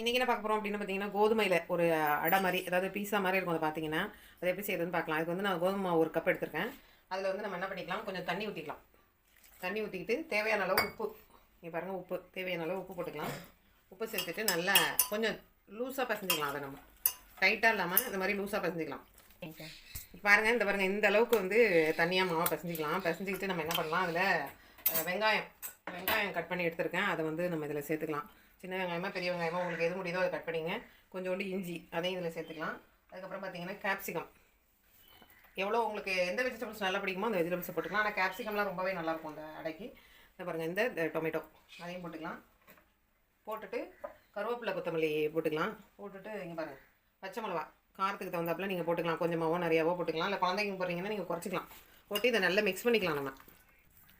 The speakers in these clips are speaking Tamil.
இன்றைக்கி என்ன பார்க்க போகிறோம் அப்படின்னு பார்த்தீங்கன்னா, கோதுமையில் ஒரு அடை மாதிரி, அதாவது பீஸா மாதிரி இருக்கும். அதை பார்த்தீங்கன்னா, அதை எப்படி செய்யுதுன்னு பார்க்கலாம். அதுக்கு வந்து நான் கோதுமை மாவு 1 கப் எடுத்திருக்கேன். அதில் வந்து நம்ம என்ன பண்ணிக்கலாம், கொஞ்சம் தண்ணி ஊற்றிக்கலாம். தண்ணி ஊற்றிக்கிட்டு தேவையான அளவு உப்பு, இங்கே பாருங்கள், உப்பு தேவையான அளவு உப்பு போட்டுக்கலாம். உப்பு சேர்த்துட்டு நல்லா கொஞ்சம் லூஸாக பசஞ்சிக்கலாம். அதை நம்ம டைட்டாக இல்லாமல் இந்த மாதிரி லூஸாக பசஞ்சிக்கலாம். பாருங்கள், இந்த பாருங்கள், இந்த அளவுக்கு வந்து தனியாக மாவை பசஞ்சிக்கலாம். பசஞ்சிக்கிட்டு நம்ம என்ன பண்ணலாம், அதில் வெங்காயம் கட் பண்ணி எடுத்துருக்கேன். அதை வந்து நம்ம இதில் சேர்த்துக்கலாம். சின்ன வெங்காயமாக பெரிய வெங்காயமாக உங்களுக்கு எது முடியுதோ அதை கட் பண்ணிங்க. கொஞ்சோண்டு இஞ்சி அதையும் இதில் சேர்த்துக்கலாம். அதுக்கப்புறம் பார்த்தீங்கன்னா கேப்சிகம், எவ்வளோ உங்களுக்கு எந்த வெஜிடபிள்ஸ் நல்லா பிடிக்குமோ அந்த வெஜிடபிள்ஸை போட்டுக்கலாம். ஆனால் கேப்சிகம்லாம் ரொம்பவே நல்லாயிருக்கும் அந்த அடைக்கு. இந்த பாருங்கள், இந்த டொமேட்டோ அதையும் போட்டுக்கலாம். போட்டுட்டு கருவேப்பிலை கொத்தமல்லி போட்டுக்கலாம். போட்டுட்டு இங்கே பாருங்கள், பச்சை மிளகா காரத்துக்கு தகுந்தாப்பில் நீங்கள் போட்டுக்கலாம். கொஞ்சமாவோ நிறையாவோ போட்டுக்கலாம். இல்லை குழந்தைங்க போடுறீங்கன்னா நீங்கள் குறைச்சிக்கலாம். போட்டு இதை நல்லா மிக்ஸ் பண்ணிக்கலாம். நம்ம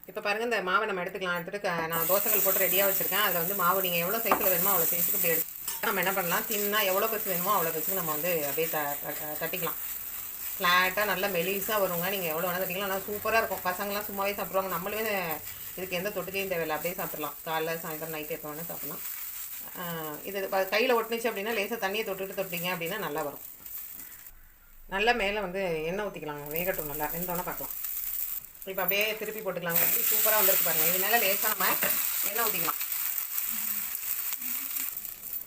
இப்போ பாருங்கள், இந்த மாவை நம்ம எடுத்துக்கலாம். எடுத்துகிட்டு நான் தோசைகள் போட்டு ரெடியாக வச்சுருக்கேன். அதில் வந்து மாவு நீங்கள் எவ்வளோ சைஸில் வேணுமோ அவ்வளோ சைஸுக்கு இப்படி எடுத்து நம்ம என்ன பண்ணலாம், தின்னாக எவ்வளோ பெருசு வேணுமோ அவ்வளோ பெருசுக்கு நம்ம வந்து அப்படியே தட்டிக்கலாம். ஃப்ளாட்டாக நல்லா மெலிசாக வருங்க. நீங்கள் எவ்வளோ வேணால் தட்டிக்கலாம். ஆனால் சூப்பராக இருக்கும். பசங்களாம் சும்மாவே சாப்பிடுவாங்க. நம்மளுமே இதுக்கு எந்த தொட்டுக்கையும் தேவையில்லை, அப்படியே சாப்பிட்லாம். காலைல சாயந்தரம் நைட்டு எப்போ வேணால் சாப்பிட்லாம். இது கையில் ஒட்டுனுச்சு அப்படின்னா லேசாக தண்ணியை தொட்டிங்க அப்படின்னா நல்லா வரும். நல்லா மேலே வந்து எண்ணெய் ஊற்றிக்கலாங்க. வேகட்டும், நல்லா வெந்தோன்னே பார்க்கலாம். இப்போ அப்படியே திருப்பி போட்டுக்கலாங்க. எப்படி சூப்பராக வந்துருக்கு பாருங்கள். இது மேலே லேசாக நம்ம எண்ணெய் ஊற்றிக்கலாம்.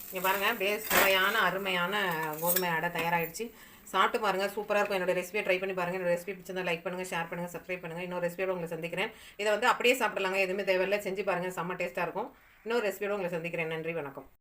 இங்கே பாருங்கள், அப்படியே சுவையான அருமையான கோதுமை அடை தயாராகிடுச்சு. சாப்பிட்டு பாருங்கள், சூப்பராக இருக்கும். என்னோடய ரெசிபியை ட்ரை பண்ணி பாருங்கள். என்னோட ரெசிபி பிடிச்சிருந்தா லைக் பண்ணுங்கள், ஷேர் பண்ணுங்கள், சப்ஸ்கிரைப் பண்ணுங்கள். இன்னொரு ரெசிபியோட உங்களை சந்திக்கிறேன். இதை வந்து அப்படியே சாப்பிடலாங்க, எதுவுமே தேவையில்லை. செஞ்சு பாருங்கள், செம்ம டேஸ்ட்டாக இருக்கும். இன்னொரு ரெசிபியோட உங்களை சந்திக்கிறேன். நன்றி, வணக்கம்.